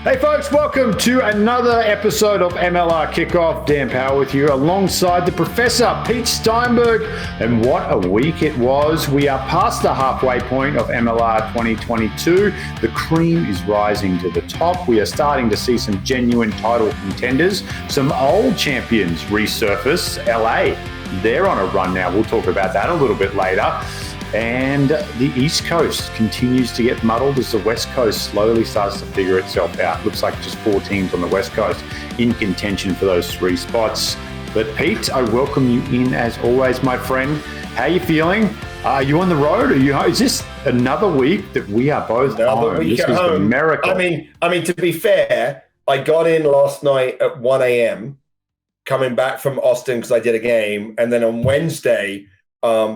Hey folks, welcome to another episode of MLR Kickoff. Dan Power with you alongside the Professor Pete Steinberg. And what a week it was. We are past the halfway point of MLR 2022. The cream is rising to the top. We are starting to see some genuine title contenders. Some old champions resurface. LA, they're on a run now. We'll talk about that a little bit later. And the East Coast continues to get muddled as the West Coast slowly starts to figure itself out. Looks like just 4 teams on the West Coast in contention for those 3 spots. But Pete, I welcome you in as always, my friend. How are you feeling? Are you on the road? Is this another week that we are both home? This is a miracle. I mean, to be fair, I got in last night at 1 a.m. coming back from Austin because I did a game, and then on Wednesday,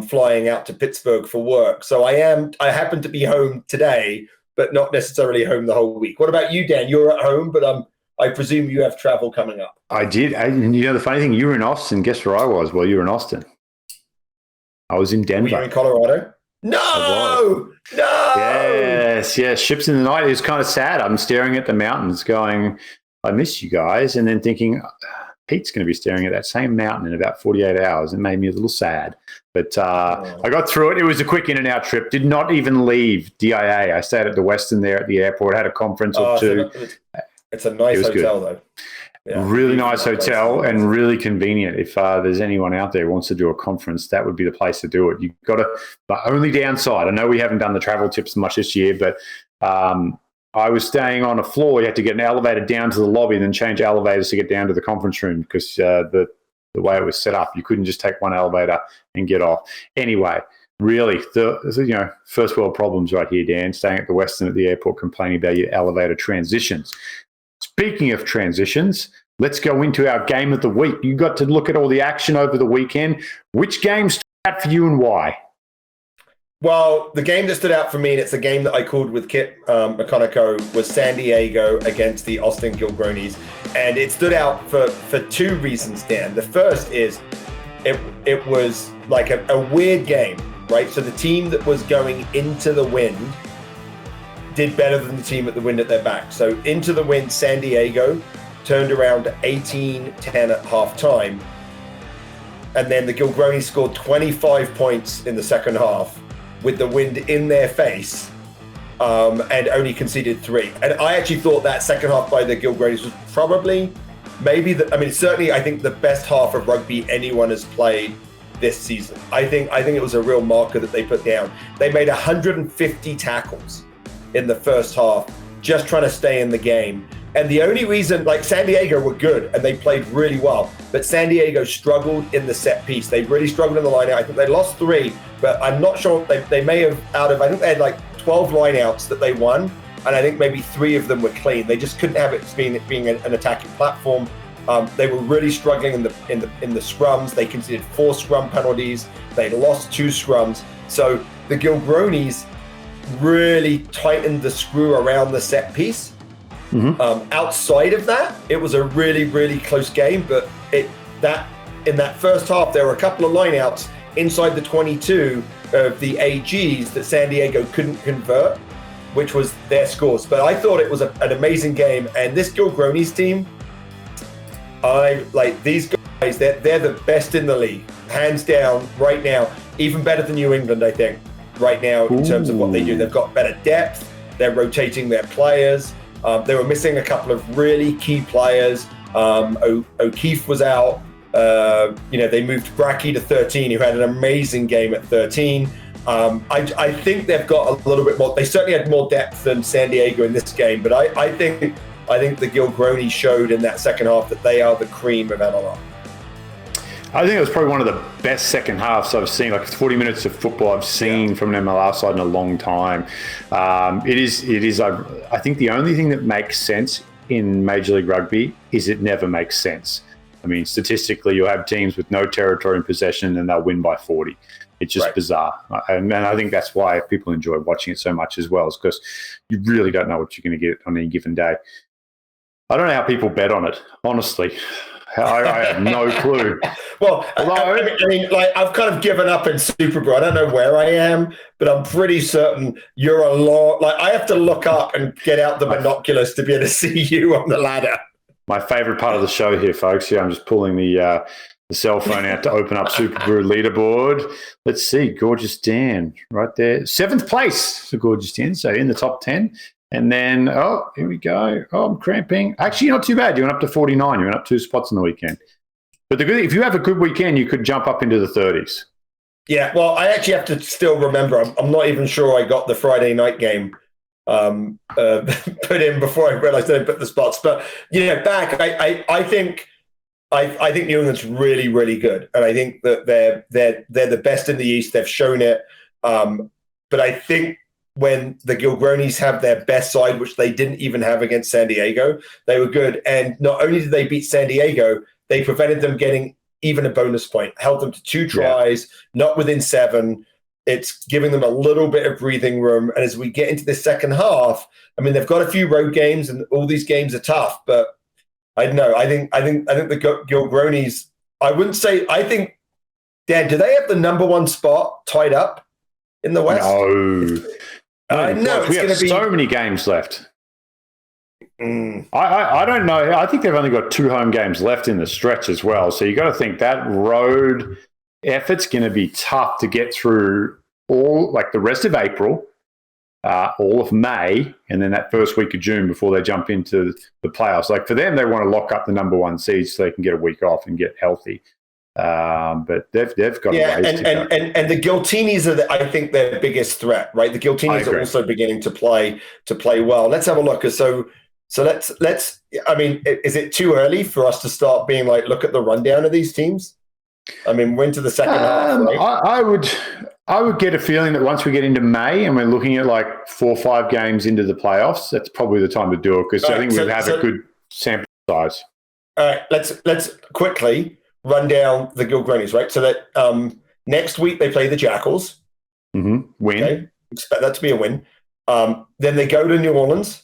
flying out to Pittsburgh for work. So I happen to be home today, but not necessarily home the whole week. What about you, Dan? You're at home, but I presume you have travel coming up. I did. And you know, the funny thing, you were in Austin. Guess where I was while you were in Austin? I was in Denver. Were you in Colorado? No! Yes. Ships in the night. It was kind of sad. I'm staring at the mountains going, I miss you guys. And then thinking, Pete's going to be staring at that same mountain in about 48 hours. It made me a little sad. But I got through it. It was a quick in and out trip. Did not even leave DIA. I stayed at the Westin there at the airport. Had a conference or two. It's a nice hotel, though. Yeah, really nice hotel and really convenient. If there's anyone out there who wants to do a conference, that would be the place to do it. You've got to. The only downside, I know we haven't done the travel tips much this year, but I was staying on a floor. You had to get an elevator down to the lobby and then change elevators to get down to the conference room because the way it was set up, you couldn't just take one elevator and get off. Anyway, really, the first world problems right here, Dan, staying at the Westin at the airport complaining about your elevator transitions. Speaking of transitions, let's go into our game of the week. You got to look at all the action over the weekend. Which game stood out for you and why? Well, the game that stood out for me, and it's a game that I called with Kit McConaughey, was San Diego against the Austin Gilgronis. And it stood out for 2 reasons, Dan. The first is it was like a weird game, right? So the team that was going into the wind did better than the team at the wind at their back. So into the wind, San Diego turned around 18-10 at halftime. And then the Gilgronis scored 25 points in the second half with the wind in their face, and only conceded 3. And I actually thought that second half by the Gilgronis was probably, certainly I think the best half of rugby anyone has played this season. I think it was a real marker that they put down. They made 150 tackles in the first half, just trying to stay in the game. And the only reason, like San Diego were good and they played really well, but San Diego struggled in the set piece. They really struggled in the line out. I think they lost 3, but I'm not sure. They may have I think they had like 12 line outs that they won. And I think maybe 3 of them were clean. They just couldn't have it being an attacking platform. They were really struggling in the scrums. They conceded 4 scrum penalties. They lost 2 scrums. So the Gilgronis really tightened the screw around the set piece. Mm-hmm. Outside of that, it was a really, really close game. But in that first half, there were a couple of lineouts inside the 22 of the AGs that San Diego couldn't convert, which was their scores. But I thought it was an amazing game. And this Gilgronis team, I like these guys. They're the best in the league, hands down, right now. Even better than New England, I think, right now in terms of what they do. They've got better depth. They're rotating their players. They were missing a couple of really key players. O'Keefe was out. They moved Bracky to 13, who had an amazing game at 13. I think they've got a little bit more. They certainly had more depth than San Diego in this game, but I think the Gilgronis showed in that second half that they are the cream of MLR. I think it was probably one of the best second halves I've seen, like 40 minutes of football I've seen from an MLR side in a long time. It is. I think the only thing that makes sense in Major League Rugby is it never makes sense. I mean, statistically, you'll have teams with no territory in possession and they'll win by 40. It's just bizarre. And I think that's why people enjoy watching it so much as well, is because you really don't know what you're going to get on any given day. I don't know how people bet on it, honestly. I have no clue. Well, I mean, like I've kind of given up in Super Bowl. I don't know where I am, but I'm pretty certain you're a lot. Like I have to look up and get out the binoculars to be able to see you on the ladder. My favorite part of the show here, folks. Yeah, I'm just pulling the cell phone out to open up Super Brew leaderboard. Let's see, Gorgeous Dan right there. 7th place for Gorgeous Dan, so in the top 10. And then, here we go. Oh, I'm cramping. Actually, not too bad. You went up to 49. You went up 2 spots on the weekend. But the good thing, if you have a good weekend, you could jump up into the 30s. Yeah, well, I actually have to still remember. I'm not even sure I got the Friday night game put in before I realized I put the spots. But back, I think New England's really, really good, and I think that they're the best in the East. They've shown it. But I think when the Gilgronis have their best side, which they didn't even have against San Diego, they were good. And not only did they beat San Diego, they prevented them getting even a bonus point, held them to 2 tries, not within 7. It's giving them a little bit of breathing room. And as we get into the second half, I mean, they've got a few road games and all these games are tough, but I don't know. I think the Gilgronis, Dan, do they have the number 1 spot tied up in the West? No. No, we have so many games left. I don't know. I think they've only got 2 home games left in the stretch as well. So you got to think that road effort's going to be tough to get through the rest of April, all of May, and then that first week of June before they jump into the playoffs. Like for them, they want to lock up the number 1 seed so they can get a week off and get healthy. But they've got a ways to go. And the Giltinis are, I think, their biggest threat, right? The Giltinis are also beginning to play well. Let's have a look. So let's. I mean, is it too early for us to start being like, look at the rundown of these teams? I mean, we're into the second half. Right? I would get a feeling that once we get into May and we're looking at like 4 or 5 games into the playoffs, that's probably the time to do it because I think we'll have a good sample size. All right, let's quickly run down the Gilgronis, right? So that next week they play the Jackals. Mm-hmm. Win. Okay. Expect that to be a win. Then they go to New Orleans.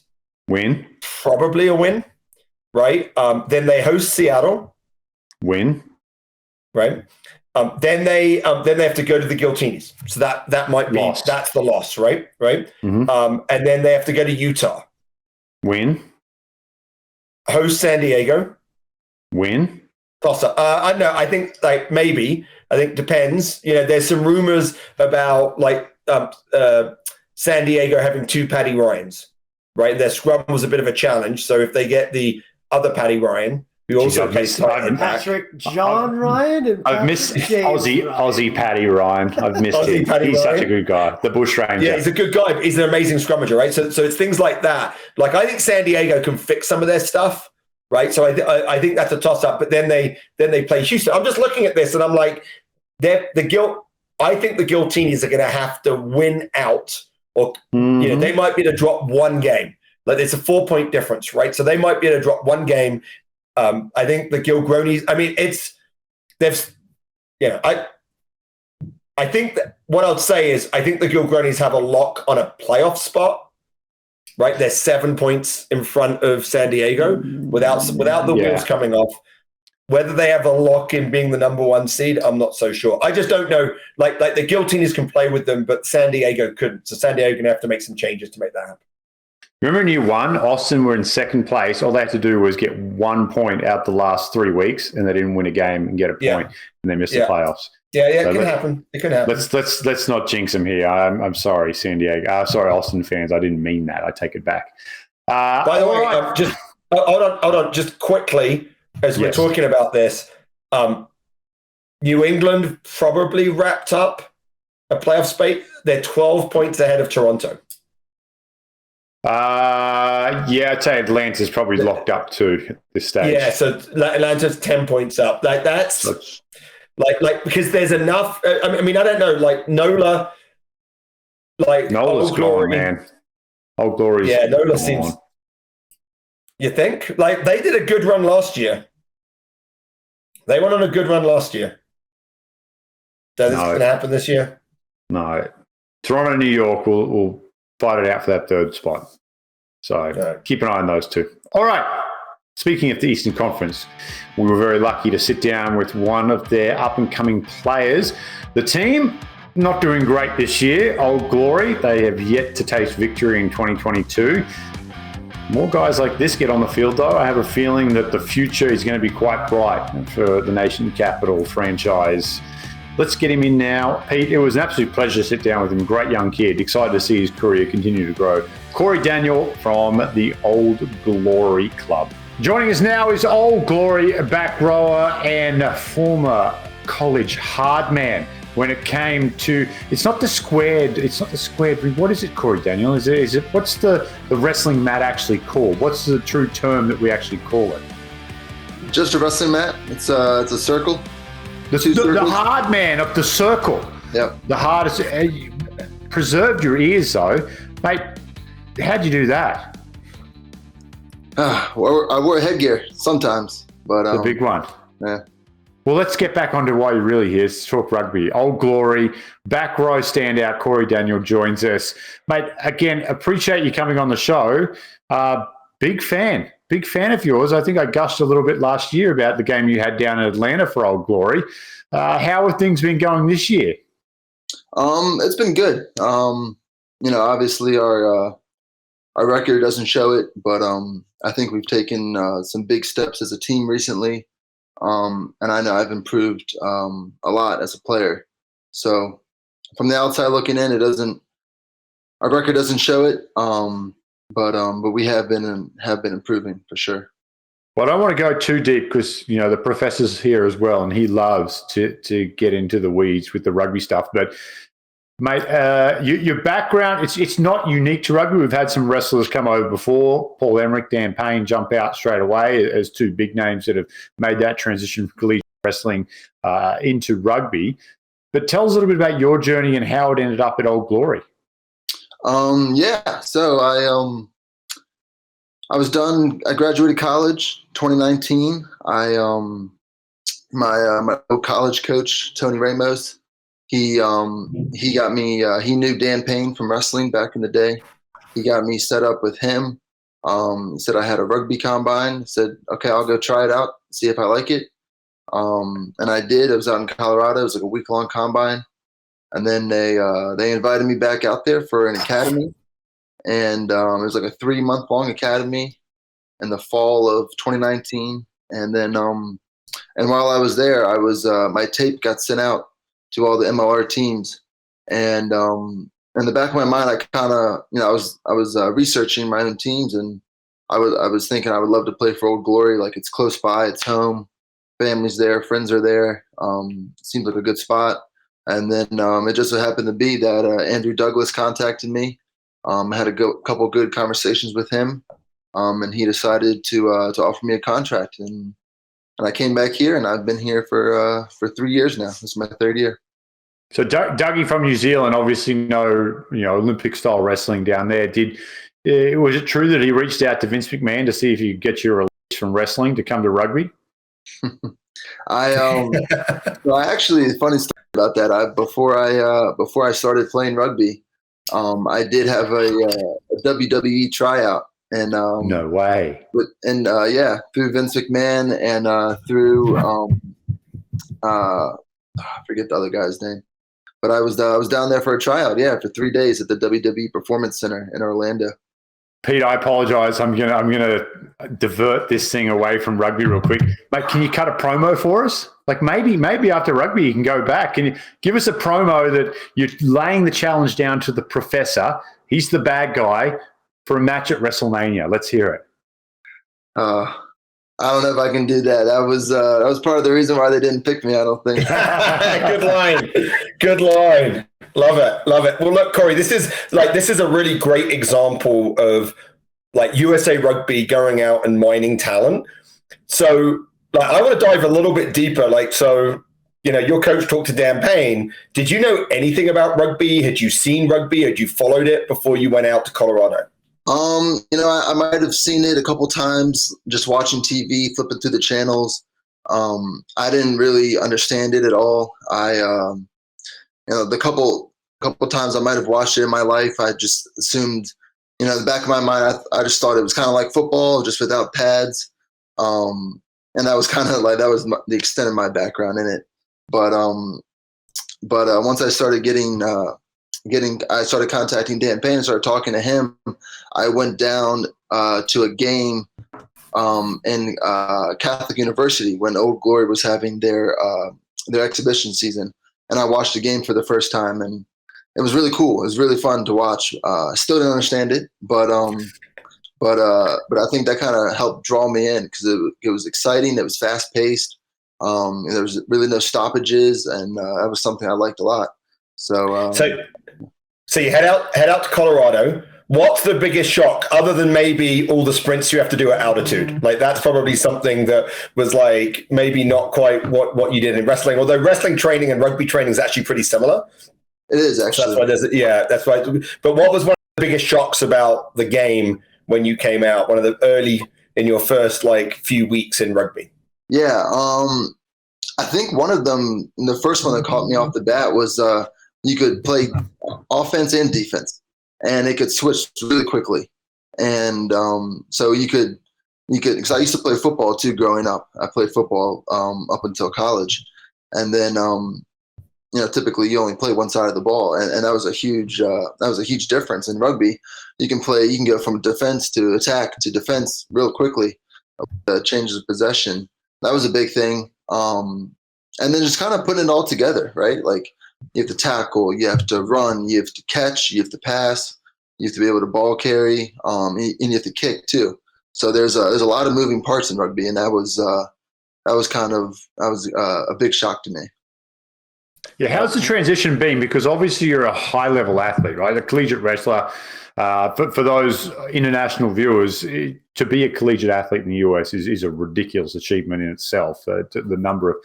Win. Probably a win, right? Then they host Seattle. Win. Right. Then they have to go to the Giltinis. So that might be that's the loss, right? Right. Mm-hmm. And then they have to go to Utah. Win. Host San Diego. Win. I don't know. I think maybe. I think depends. There's some rumors about San Diego having 2 Paddy Ryans, right? Their scrum was a bit of a challenge. So if they get the other Paddy Ryan, who also plays Patrick John Ryan. And I've missed Aussie Paddy Ryan. I've missed him. He's such a good guy. The Bush Ranger. Yeah, he's a good guy. He's an amazing scrummager, right? So it's things like that. Like I think San Diego can fix some of their stuff. Right, so I think that's a toss-up. But then they play Houston. I'm just looking at this, and I'm like, I think the Giltinis are going to have to win out, or they might be able to drop 1 game. Like it's a 4-point difference, right? So they might be able to drop 1 game. I think the Gilgronis. I mean, I think that what I'll say is I think the Gilgronis have a lock on a playoff spot. Right, they're 7 points in front of San Diego without the wheels coming off. Whether they have a lock in being the number 1 seed, I'm not so sure. I just don't know. Like the Giltinis can play with them, but San Diego couldn't. So San Diego going to have to make some changes to make that happen. Remember in year 1, Austin were in 2nd place. All they had to do was get 1 point out the last 3 weeks, and they didn't win a game and get a point, and they missed the playoffs. Yeah, it can happen. It can happen. Let's not jinx them here. I'm sorry, San Diego. Sorry, Austin fans. I didn't mean that. I take it back. By the way, just hold on. Just quickly, as we're talking about this, New England probably wrapped up a playoff spot. They're 12 points ahead of Toronto. I'd say Atlanta's probably locked up too at this stage. Yeah, so Atlanta's 10 points up. That's because there's enough. I mean, I don't know. Like Nola's gone, man. Old Glory's Nola seems. You think? Like they did a good run last year. They went on a good run last year. So this is going to happen this year? No. Toronto and New York will fight it out for that 3rd spot. So keep an eye on those 2. All right. Speaking of the Eastern Conference, we were very lucky to sit down with one of their up-and-coming players. The team, not doing great this year. Old Glory, they have yet to taste victory in 2022. More guys like this get on the field, though. I have a feeling that the future is going to be quite bright for the Nation Capital franchise. Let's get him in now. Pete, it was an absolute pleasure to sit down with him. Great young kid. Excited to see his career continue to grow. Cory Daniel from the Old Glory Club. Joining us now is Old Glory back rower and former college hard man. When it came to, it's not the squared, what is it, Cory Daniel? Is it what's the wrestling mat actually called? What's the true term that we actually call it? Just a wrestling mat. It's a circle. The hard man of the circle. Yep. The hardest. Preserved your ears though, mate. How'd you do that? I wore headgear sometimes, but the big one. Yeah. Well, let's get back onto why you're really here. Let's talk rugby. Old Glory, back row standout, Cory Daniel joins us. Mate, again, appreciate you coming on the show. Big fan of yours. I think I gushed a little bit last year about the game you had down in Atlanta for Old Glory. How have things been going this year? It's been good. Obviously our record doesn't show it, but I think we've taken some big steps as a team recently. And I know I've improved a lot as a player. So from the outside looking in, our record doesn't show it. But we have been improving for sure. Well, I don't want to go too deep because, the professor's here as well, and he loves to get into the weeds with the rugby stuff. But, mate, your background, it's not unique to rugby. We've had some wrestlers come over before. Paul Emmerich, Dan Payne jump out straight away as two big names that have made that transition from collegiate wrestling into rugby. But tell us a little bit about your journey and how it ended up at Old Glory. So I was done. I graduated college 2019. My old college coach, Tony Ramos, he got me. He knew Dan Payne from wrestling back in the day. He got me set up with him. He said I had a rugby combine. He said, okay, I'll go try it out, see if I like it. And I did. I was out in Colorado. It was like a week-long combine. And then they invited me back out there for an academy. And it was like a 3-month-long academy in the fall of 2019. And then and while I was there, my tape got sent out to all the MLR teams. And in the back of my mind, I kind of, I was researching my own teams, and I was thinking I would love to play for Old Glory. Like, it's close by, it's home, family's there, friends are there. Seems like a good spot. And then it just so happened to be that Andrew Douglas contacted me. I had a couple good conversations with him, and he decided to offer me a contract. And I came back here, and I've been here for 3 years now. This is my 3rd year. So Dougie from New Zealand, obviously know Olympic style wrestling down there. Was it true that he reached out to Vince McMahon to see if he could get you released from wrestling to come to rugby? Actually, funny story about that. Before I started playing rugby, I did have a WWE tryout, and no way. Through Vince McMahon and through I forget the other guy's name, but I was down there for a tryout, for 3 days at the WWE Performance Center in Orlando. Pete, I apologize. I'm gonna divert this thing away from rugby real quick. Mate, can you cut a promo for us? Like maybe after rugby you can go back. Can you give us a promo that you're laying the challenge down to the professor? He's the bad guy for a match at WrestleMania. Let's hear it. I don't know if I can do that. That was part of the reason why they didn't pick me, I don't think. Good line. Love it. Well, look, Cory, this is a really great example of like USA Rugby going out and mining talent. So I want to dive a little bit deeper. Your coach talked to Dan Payne. Did you know anything about rugby? Had you seen rugby? Had you followed it before you went out to Colorado? I might have seen it a couple times, just watching TV, flipping through the channels. I didn't really understand it at all. The couple times I might have watched it in my life, I just assumed, in the back of my mind, I just thought it was kind of like football, just without pads. And that was kind of like, that was the extent of my background in it. But once I started I started contacting Dan Payne and started talking to him. I went down to a game in Catholic University when Old Glory was having their exhibition season, and I watched the game for the first time, and it was really cool. It was really fun to watch. I still didn't understand it, but I think that kind of helped draw me in because it was exciting. It was fast paced. There was really no stoppages, and that was something I liked a lot. So you head out to Colorado. What's the biggest shock, other than maybe all the sprints you have to do at altitude? Like, that's probably something that was like maybe not quite what you did in wrestling. Although wrestling training and rugby training is actually pretty similar. It is actually. So that's why. But what was one of the biggest shocks about the game when you came out? One of the early in your first like few weeks in rugby. Yeah, I think one of them, the first one that caught me off the bat was you could play offense and defense, and it could switch really quickly. And so you could, because I used to play football too growing up. I played football up until college, and then typically you only play one side of the ball, and that was a huge difference in rugby. You can go from defense to attack to defense real quickly. Changes of possession. That was a big thing. And then just kind of putting it all together, right? Like, you have to tackle, you have to run, you have to catch, you have to pass, you have to be able to ball carry, and you have to kick too. So there's a lot of moving parts in rugby, and that was a big shock to me. Yeah, how's the transition been? Because obviously you're a high-level athlete, right? A collegiate wrestler. For those international viewers, to be a collegiate athlete in the US is a ridiculous achievement in itself. The number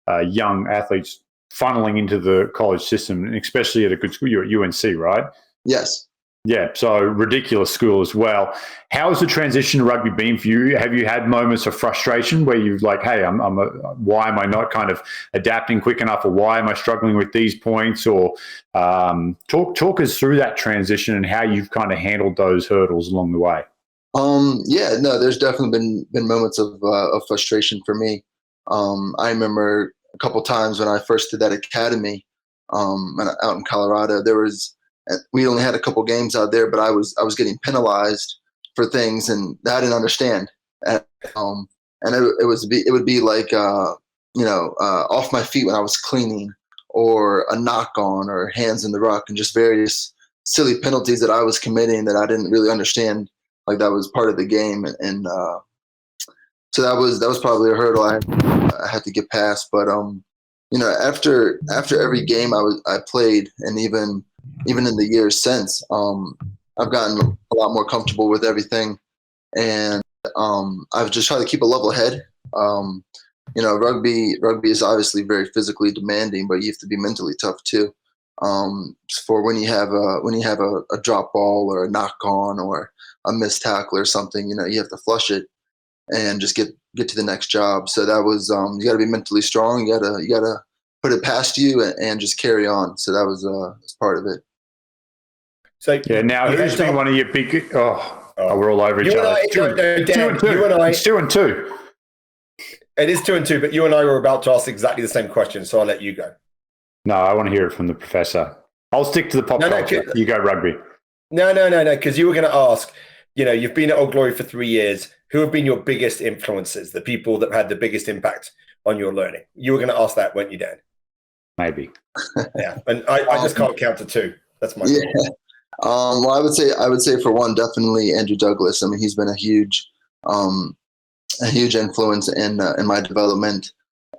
of young athletes funneling into the college system, and especially at a good school. You're at UNC, right? Yes. Yeah, so ridiculous school as well. How has the transition to rugby been for you? Have you had moments of frustration where you've like, hey, why am I not kind of adapting quick enough, or why am I struggling with these points? Or talk us through that transition and how you've kind of handled those hurdles along the way. There's definitely been moments of frustration for me. I remember a couple times when I first did that academy out in Colorado. We only had a couple games out there, but I was getting penalized for things, and I didn't understand. And it would be like off my feet when I was cleaning, or a knock on, or hands in the ruck, and just various silly penalties that I was committing that I didn't really understand. Like, that was part of the game, and so that was probably a hurdle I had to get past. But after every game I played, and even in the years since, I've gotten a lot more comfortable with everything, and I've just tried to keep a level head. Rugby is obviously very physically demanding, but you have to be mentally tough too. For when you have a drop ball, or a knock on, or a missed tackle or something, you have to flush it and just get to the next job. So that was you got to be mentally strong. You gotta put it past you and just carry on. So that was part of it. So yeah, now who's been one of your big? We're all over each other. You and I. It's 2-2. It is 2-2, but you and I were about to ask exactly the same question, so I'll let you go. No, I want to hear it from the professor. I'll stick to the pop culture. You go rugby. No, because you were going to ask. You've been at Old Glory for 3 years. Who have been your biggest influences? The people that had the biggest impact on your learning. You were going to ask that, weren't you, Dan? Maybe. Yeah, and I just can't count to two. That's my problem. Well, I would say for one, definitely Andrew Douglas. I mean, he's been a huge influence in my development,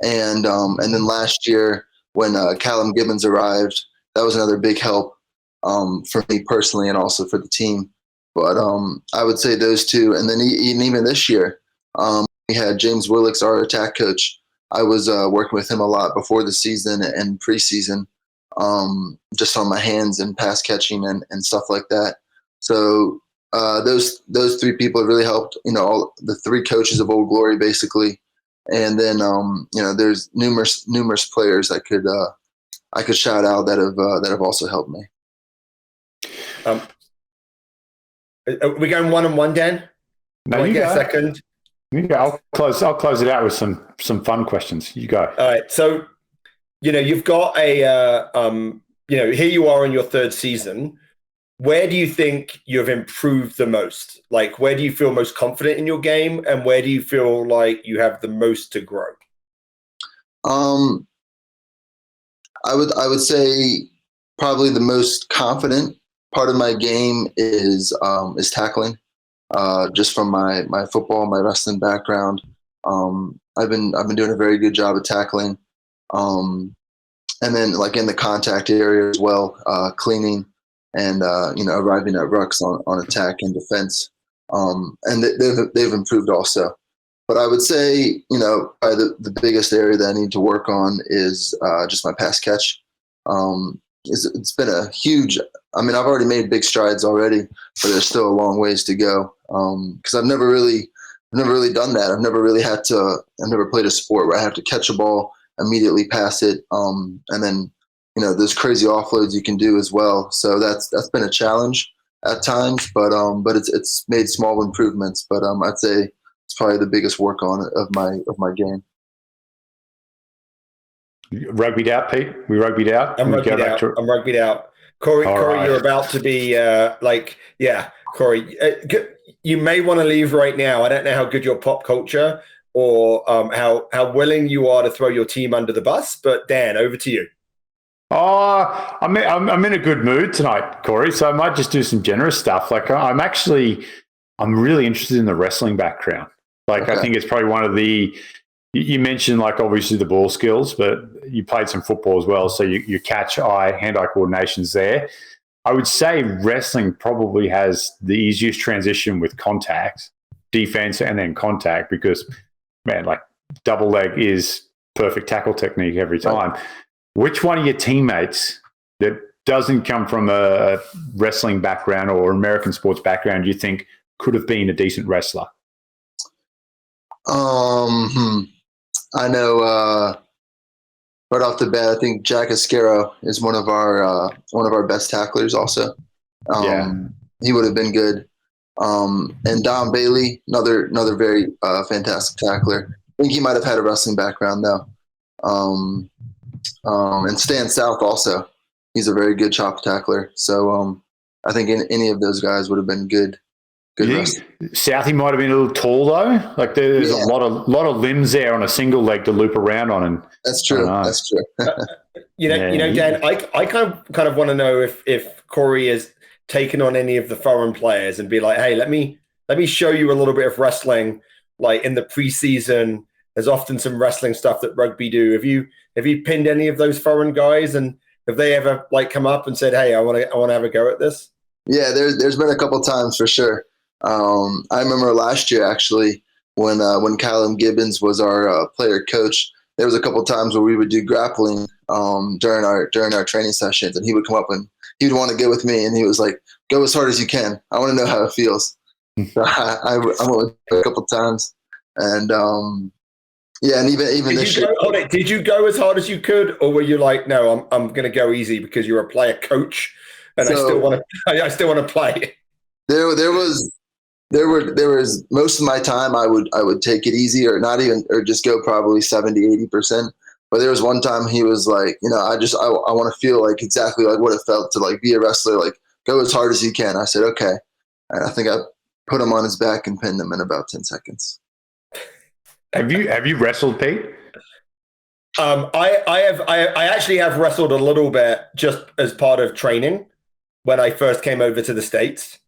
and then last year when Callum Gibbons arrived, that was another big help for me personally, and also for the team. But I would say those two, and then even this year, we had James Willicks, our attack coach. I was working with him a lot before the season and preseason, just on my hands and pass catching and stuff like that. So those three people have really helped. All the three coaches of Old Glory basically, and then there's numerous players I could shout out that have also helped me. Are we going 1-on-1, Dan? No, you get go. a second. Yeah, I'll close it out with some fun questions. You go. All right. So, you've got here you are in your third season. Where do you think you've improved the most? Like, where do you feel most confident in your game, and where do you feel like you have the most to grow? I would say probably the most confident part of my game is tackling. Just from my football, my wrestling background, I've been doing a very good job of tackling, and then like in the contact area as well, cleaning and arriving at rucks on attack and defense, and they've improved also. But I would say, probably the biggest area that I need to work on is just my pass catch. It's been a huge. I mean, I've already made big strides already, but there's still a long ways to go. Because I've never really done that. I've never played a sport where I have to catch a ball, immediately pass it, and then there's crazy offloads you can do as well. So that's been a challenge at times, but it's made small improvements. But I'd say it's probably the biggest work on of my game. Rugbyed out, Pete? We rugbyed out? I'm rugbyed out. Cory, right. You're about to be Cory, you may want to leave right now. I don't know how good your pop culture or how willing you are to throw your team under the bus, but Dan, over to you. I'm in a good mood tonight, Cory, so I might just do some generous stuff. Like I'm really interested in the wrestling background. Like okay. I think it's probably one of the. You mentioned like obviously the ball skills, but you played some football as well, so your hand-eye coordination's there. I would say wrestling probably has the easiest transition with contact, defense, and then contact because, man, like double leg is perfect tackle technique every time. Right. Which one of your teammates that doesn't come from a wrestling background or American sports background do you think could have been a decent wrestler? I know right off the bat, I think Jack Ascaro is one of our best tacklers. Also, he would have been good. And Don Bailey, another very fantastic tackler. I think he might have had a wrestling background though. And Stan South also, he's a very good chop tackler. So I think any of those guys would have been good. Southie might have been a little tall though. Like there's a lot of limbs there on a single leg to loop around on, and that's true. That's true. Dan, I kind of want to know if Cory has taken on any of the foreign players and be like, hey, let me show you a little bit of wrestling. Like in the preseason, there's often some wrestling stuff that rugby do. Have you pinned any of those foreign guys, and have they ever like come up and said, hey, I want to have a go at this? Yeah, there's been a couple times for sure. I remember last year actually when Callum Gibbons was our player coach. There was a couple times where we would do grappling during our training sessions, and he would come up and he would want to go with me, and he was like, "Go as hard as you can. I want to know how it feels." So I went with him a couple times, and and even this year. Did you go as hard as you could, or were you like, "No, I'm going to go easy because you're a player coach, and I still want to play." There was most of my time I would take it easy or just go probably 70-80%. But there was one time he was like, I want to feel like exactly like what it felt to like be a wrestler, like go as hard as you can. I said, okay. And I think I put him on his back and pinned him in about 10 seconds. Have you wrestled, Pete? I actually have wrestled a little bit just as part of training when I first came over to the States.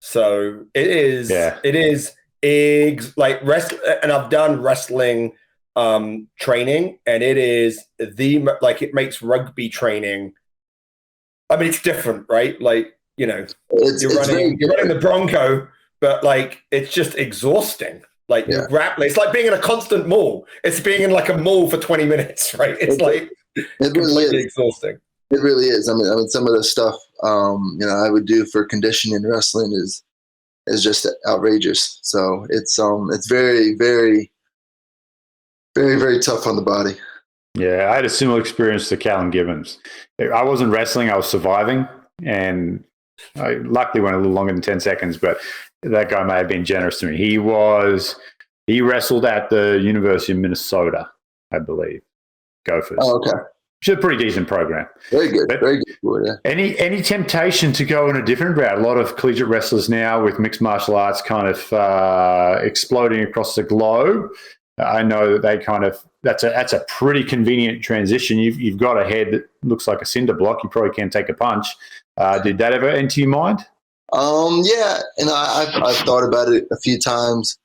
So it is like and I've done wrestling training, and it is it makes rugby training. I mean, it's different, right? Like, you're running the Bronco, but like it's just exhausting. Like you're grappling. It's like being in a constant mall. It's being in like a mall for 20 minutes, right? It's completely exhausting. It really is. I mean, some of the stuff I would do for conditioning and wrestling is just outrageous. So it's very, very, very, very tough on the body. Yeah, I had a similar experience to Callum Gibbons. I wasn't wrestling; I was surviving, and I luckily went a little longer than 10 seconds. But that guy may have been generous to me. He was He wrestled at the University of Minnesota, I believe. Gophers. Oh, okay. Which is a pretty decent program. Very good. But very good. Yeah. Any temptation to go in a different route? A lot of collegiate wrestlers now with mixed martial arts kind of exploding across the globe. I know that they kind of that's a pretty convenient transition. You've got a head that looks like a cinder block. You probably can't take a punch. Did that ever enter your mind? Yeah, and I've thought about it a few times.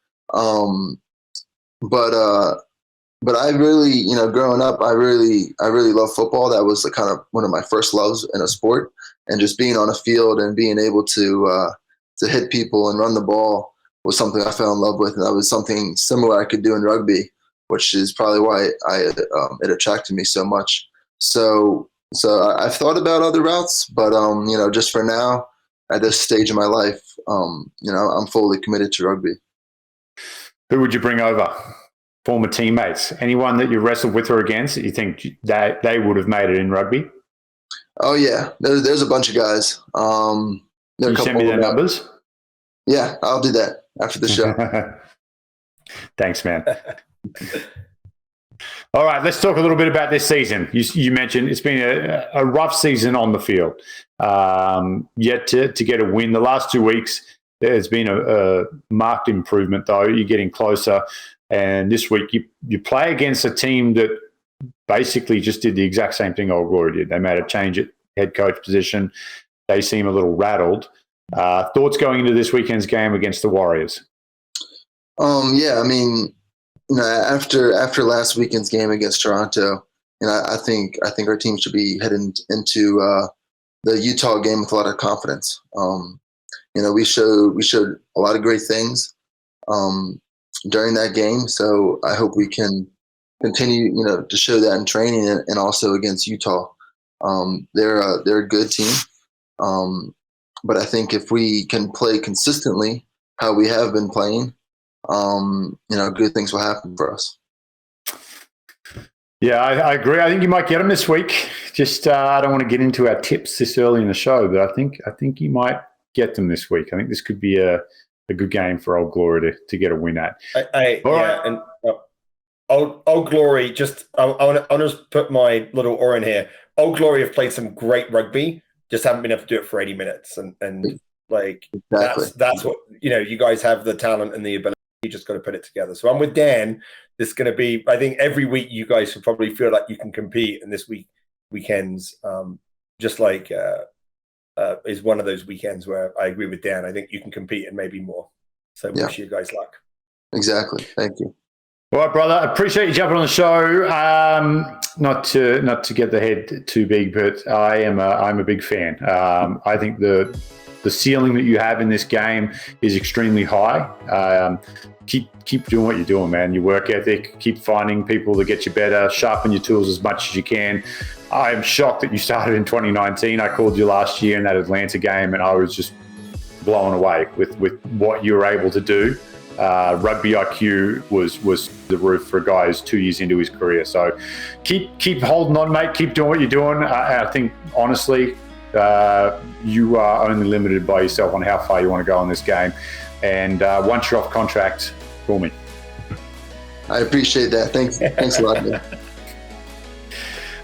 But I really, growing up, I really love football. That was kind of one of my first loves in a sport, and just being on a field and being able to hit people and run the ball was something I fell in love with, and that was something similar I could do in rugby, which is probably why it attracted me so much. So I've thought about other routes, but just for now, at this stage of my life, I'm fully committed to rugby. Who would you bring over? Former teammates? Anyone that you wrestled with or against that you think that they would have made it in rugby? Oh yeah, there's a bunch of guys. Can you send me their numbers? Yeah, I'll do that after the show. Thanks, man. All right, let's talk a little bit about this season. You mentioned it's been a rough season on the field. Yet to get a win. The last 2 weeks, there's been a marked improvement, though. You're getting closer. And this week, you play against a team that basically just did the exact same thing Old Glory did. They made a change at head coach position. They seem a little rattled. Thoughts going into this weekend's game against the Warriors? Yeah, I mean, after last weekend's game against Toronto, I think our team should be heading into the Utah game with a lot of confidence. We showed a lot of great things during that game, so I hope we can continue, to show that in training and also against Utah. They're a good team, but I think if we can play consistently how we have been playing, good things will happen for us. Yeah, I agree. I think you might get them this week. Just I don't want to get into our tips this early in the show, but I think you might get them this week. I think this could be a good game for Old Glory to get a win at. And Old Glory, I want to just put my little oar in here. Old Glory have played some great rugby, just haven't been able to do it for 80 minutes. And exactly. that's what, you guys have the talent and the ability. You just got to put it together. So I'm with Dan. This is going to be, I think every week you guys will probably feel like you can compete. And this weekends, is one of those weekends where I agree with Dan. I think you can compete and maybe more. So wish you guys luck. Exactly. Thank you. All right, brother. I appreciate you jumping on the show. Not to get the head too big, but I'm a big fan. I think the ceiling that you have in this game is extremely high. Keep doing what you're doing, man. Your work ethic, keep finding people to get you better, sharpen your tools as much as you can. I'm shocked that you started in 2019. I called you last year in that Atlanta game, and I was just blown away with what you were able to do. Rugby IQ was the roof for a guy who's 2 years into his career. So keep holding on, mate. Keep doing what you're doing. I think, honestly, you are only limited by yourself on how far you want to go in this game. And once you're off contract, call me. I appreciate that. Thanks a lot, man.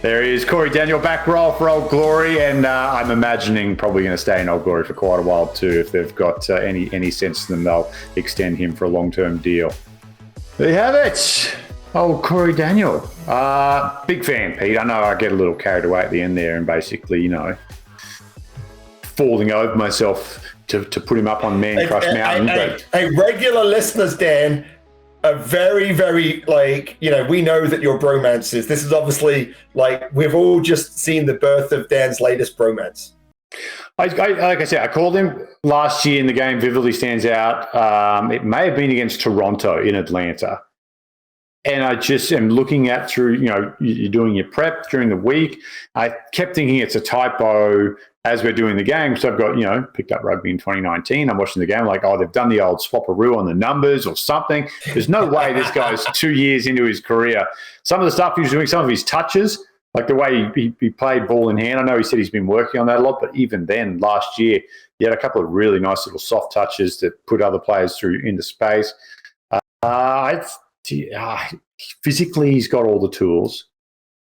There is Cory Daniel, back row for Old Glory, and I'm imagining probably going to stay in Old Glory for quite a while too. If they've got any sense to them, they'll extend him for a long-term deal. There you have it. Old Cory Daniel. Big fan, Pete. I know I get a little carried away at the end there and basically, falling over myself to put him up on Man Crush Mountain. Hey, regular listeners, Dan, are very, very, we know that your bromances. This is obviously, we've all just seen the birth of Dan's latest bromance. Like I said, I called him last year in the game, vividly stands out. It may have been against Toronto in Atlanta. And I just am looking at through, you're doing your prep during the week. I kept thinking it's a typo as we're doing the game. So I've got, picked up rugby in 2019. I'm watching the game they've done the old swap-a-roo on the numbers or something. There's no way this guy's 2 years into his career. Some of the stuff he was doing, some of his touches, like the way he played ball in hand. I know he said he's been working on that a lot, but even then, last year, he had a couple of really nice little soft touches that put other players through into space. Physically, he's got all the tools.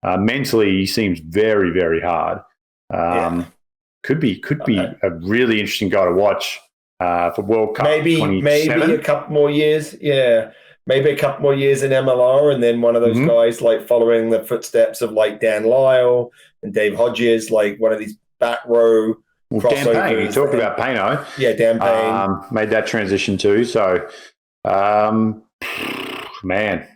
Mentally, he seems very, very hard. Could be a really interesting guy to watch for World Cup. Maybe a couple more years. Yeah, maybe a couple more years in MLR, and then one of those guys like following the footsteps of like Dan Lyle and Dave Hodges, like one of these back row crossovers. Dan Payne. You talked about Payno. Yeah, Dan Payne made that transition too. So, man,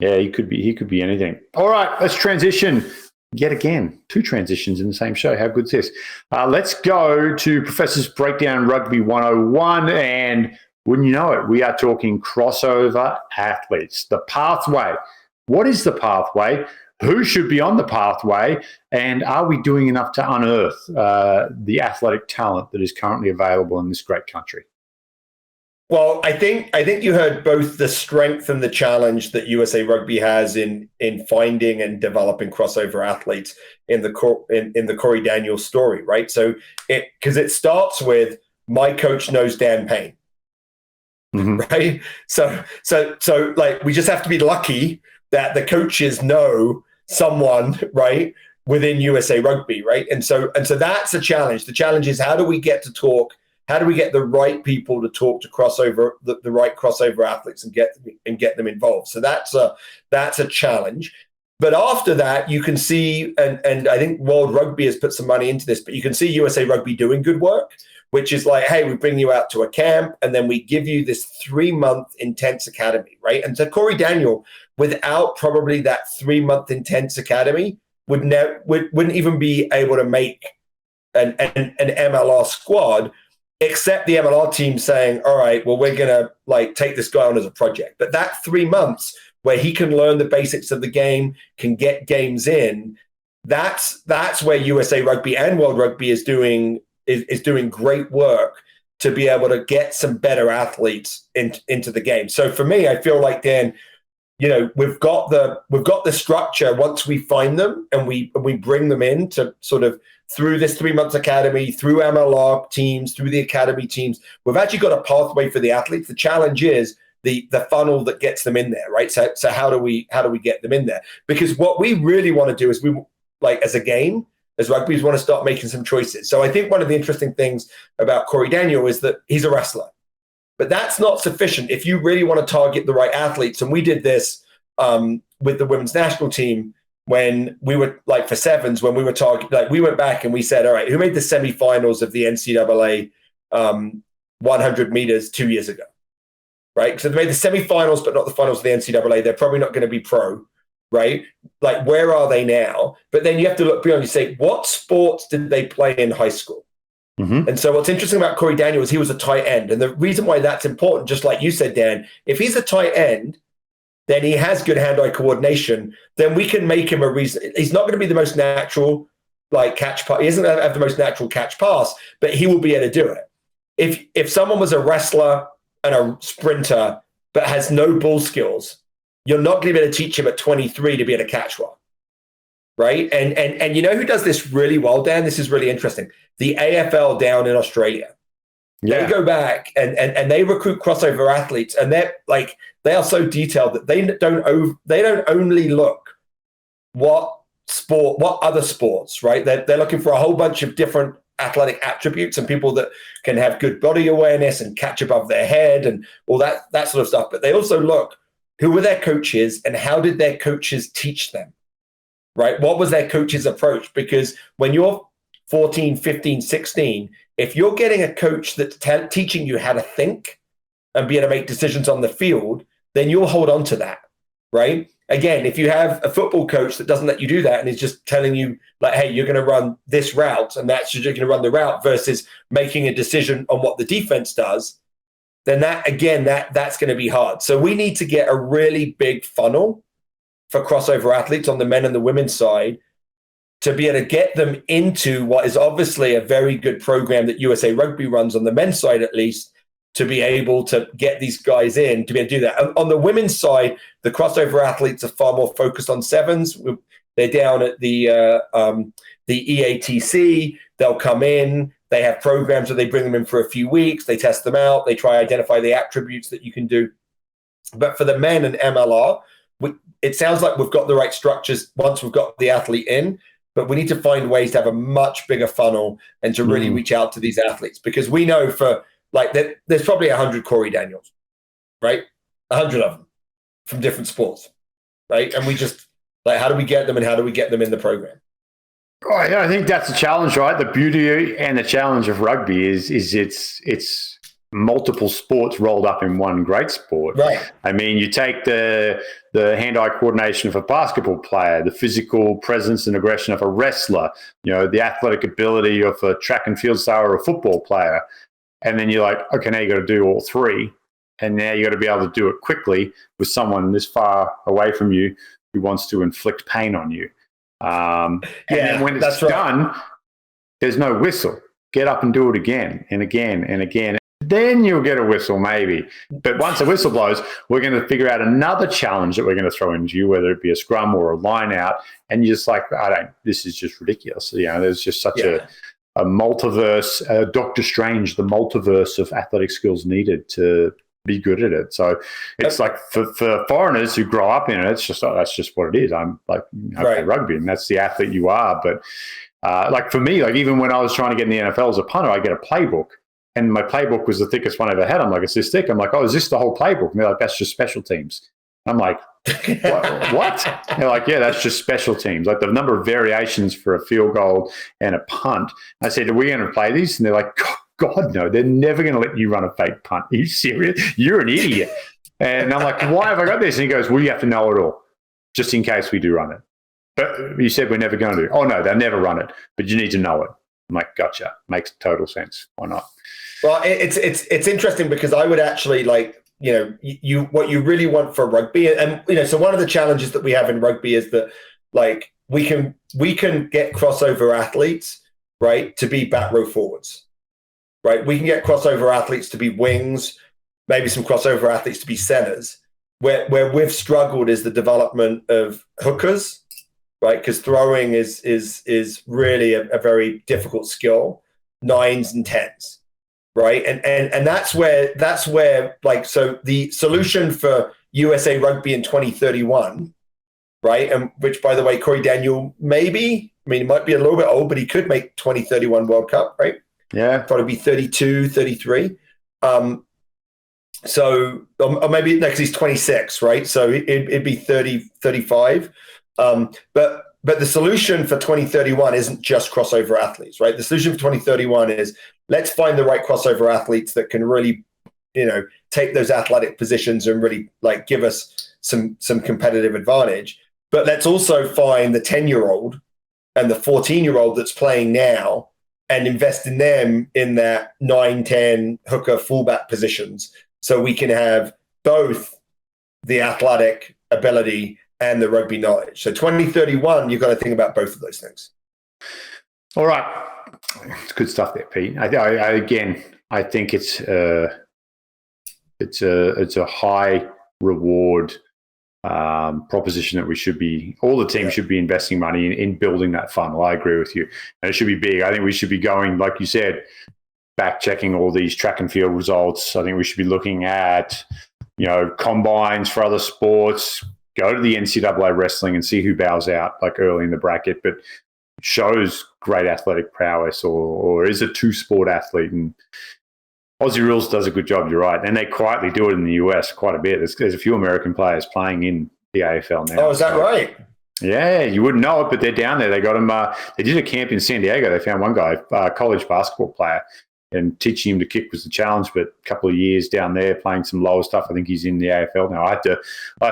yeah, he could be anything. All right, let's transition. Yet again, 2 transitions in the same show. How good is this? Let's go to Professor's Breakdown Rugby 101. And wouldn't you know it, we are talking crossover athletes. The pathway. What is the pathway? Who should be on the pathway? And are we doing enough to unearth the athletic talent that is currently available in this great country? Well, I think you heard both the strength and the challenge that USA Rugby has in finding and developing crossover athletes in the Cory Daniels story, right? So because it starts with my coach knows Dan Payne, right? So like we just have to be lucky that the coaches know someone, right, within USA Rugby, right? And so that's a challenge. The challenge is how do we get to talk? How do we get the right people to talk to crossover, the right crossover athletes and get them involved? So that's a challenge. But after that, you can see, and I think World Rugby has put some money into this, but you can see USA Rugby doing good work, which is like, hey, we bring you out to a camp and then we give you this 3-month intense academy, right? And so Cory Daniel, without probably that 3-month intense academy, wouldn't even be able to make an MLR squad, except the MLR team saying, all right, well, we're going to like take this guy on as a project. But that 3 months where he can learn the basics of the game, can get games in, that's where USA Rugby and World Rugby is doing great work to be able to get some better athletes into the game. So for me, I feel like, Dan, you know, we've got the structure once we find them and we bring them in to sort of through this 3 months academy, through MLR teams, through the academy teams. We've actually got a pathway for the athletes. The challenge is the funnel that gets them in there, right? So how do we get them in there? Because what we really want to do is we like as a game, as rugby, we want to start making some choices. So I think one of the interesting things about Cory Daniel is that he's a wrestler. But that's not sufficient if you really want to target the right athletes. And we did this with the women's national team when we were like for sevens, when we were targeting, like we went back and we said, all right, who made the semifinals of the NCAA 100 meters 2 years ago, right? So they made the semifinals, but not the finals of the NCAA. They're probably not going to be pro, right? Like, where are they now? But then you have to look beyond. You say, what sports did they play in high school? And so what's interesting about Cory Daniel is he was a tight end. And the reason why that's important, just like you said, Dan, if he's a tight end, then he has good hand-eye coordination, then we can make him a reason. He's not going to be the most natural like catch pass. He isn't going to have the most natural catch pass, but he will be able to do it. If someone was a wrestler and a sprinter but has no ball skills, you're not going to be able to teach him at 23 to be able to catch one. Right. And you know who does this really well, Dan? This is really interesting. The AFL down in Australia. Yeah. They go back and they recruit crossover athletes, and they are so detailed that they don't only look what other sports, right? They're looking for a whole bunch of different athletic attributes and people that can have good body awareness and catch above their head and all that sort of stuff. But they also look who were their coaches and how did their coaches teach them, right? What was their coach's approach? Because when you're 14, 15, 16, if you're getting a coach that's teaching you how to think and be able to make decisions on the field, then you'll hold on to that, right? Again, if you have a football coach that doesn't let you do that and is just telling you like, hey, you're going to run this route and that's you're going to run the route versus making a decision on what the defense does, then that's going to be hard. So we need to get a really big funnel for crossover athletes on the men and the women's side to be able to get them into what is obviously a very good program that USA Rugby runs on the men's side, at least, to be able to get these guys in, to be able to do that. On the women's side, the crossover athletes are far more focused on sevens. They're down at the EATC. They'll come in. They have programs where they bring them in for a few weeks. They test them out. They try to identify the attributes that you can do. But for the men and MLR, it sounds like we've got the right structures once we've got the athlete in, but we need to find ways to have a much bigger funnel and to really reach out to these athletes, because we know for like there's probably 100 Cory Daniels, right? 100 of them from different sports, right? And we just like, how do we get them and how do we get them in the program? Oh, yeah, I think that's the challenge, right? The beauty and the challenge of rugby is it's multiple sports rolled up in one great sport. Right. I mean, you take the hand-eye coordination of a basketball player, the physical presence and aggression of a wrestler, the athletic ability of a track and field star or a football player. And then you're like, okay, now you got to do all three. And now you got to be able to do it quickly with someone this far away from you who wants to inflict pain on you. And then when it's done, there's no whistle. Get up and do it again and again and again. Then you'll get a whistle, maybe. But once the whistle blows, we're going to figure out another challenge that we're going to throw into you, whether it be a scrum or a line out. And you're just like, this is just ridiculous. There's just such a multiverse, Doctor Strange, the multiverse of athletic skills needed to be good at it. So it's like for foreigners who grow up in it, it's just that's just what it is. I'm like, I play rugby, and that's the athlete you are. But like for me, like even when I was trying to get in the NFL as a punter, I get a playbook. And my playbook was the thickest one I ever had. I'm like, it's this thick. I'm like, oh, is this the whole playbook? And they're like, that's just special teams. I'm like, what? They're like, yeah, that's just special teams. Like the number of variations for a field goal and a punt. I said, are we going to play these? And they're like, God, no, they're never going to let you run a fake punt. Are you serious? You're an idiot. And I'm like, why have I got this? And he goes, well, you have to know it all, just in case we do run it. But you said we're never going to. Oh, no, they'll never run it, but you need to know it. I'm like, gotcha. Makes total sense. Why not? Well, it's interesting because I would actually like, what you really want for rugby, and so one of the challenges that we have in rugby is that like we can get crossover athletes, right, to be back row forwards, right? We can get crossover athletes to be wings, maybe some crossover athletes to be centers. Where we've struggled is the development of hookers, right? Because throwing is really a very difficult skill, 9s and 10s. Right. And that's where like, so the solution for USA Rugby in 2031, right. And which, by the way, Cory Daniel, maybe, he might be a little bit old, but he could make 2031 World Cup, right? Yeah. Probably be 32, 33. So, or maybe next he's 26, right? So it'd be 30, 35. But the solution for 2031 isn't just crossover athletes, right? The solution for 2031 is let's find the right crossover athletes that can really, take those athletic positions and really like give us some competitive advantage. But let's also find the 10-year-old and the 14-year-old that's playing now and invest in them in that 9, 10 hooker fullback positions, so we can have both the athletic ability and the rugby knowledge. So 2031, you've got to think about both of those things. All right. It's good stuff there, Pete. I think it's a high reward proposition that all the teams should be investing money in building that funnel. I agree with you. And it should be big. I think we should be going, like you said, back checking all these track and field results. I think we should be looking at, combines for other sports. Go to the NCAA wrestling and see who bows out like early in the bracket, but shows great athletic prowess or is a two-sport athlete. And Aussie Rules does a good job, you're right. And they quietly do it in the US quite a bit. There's a few American players playing in the AFL now. Oh, is that right? Yeah, you wouldn't know it, but they're down there. They got them. They did a camp in San Diego. They found one guy, college basketball player, and teaching him to kick was the challenge. But a couple of years down there playing some lower stuff. I think he's in the AFL now. I have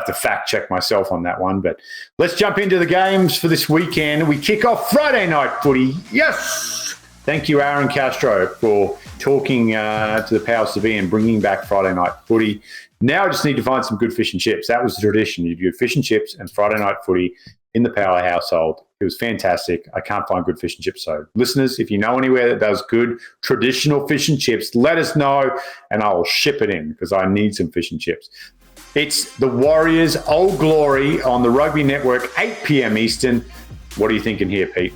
to fact check myself on that one. But let's jump into the games for this weekend. We kick off Friday night footy. Yes. Thank you, Aaron Castro, for talking to the powers to be and bringing back Friday night footy. Now I just need to find some good fish and chips. That was the tradition. You do fish and chips and Friday night footy in the Power household. It was fantastic. I can't find good fish and chips. So listeners, if you know anywhere that does good traditional fish and chips, let us know and I will ship it in because I need some fish and chips. It's the Warriors' Old Glory on the Rugby Network, 8 p.m. Eastern. What are you thinking here, Pete?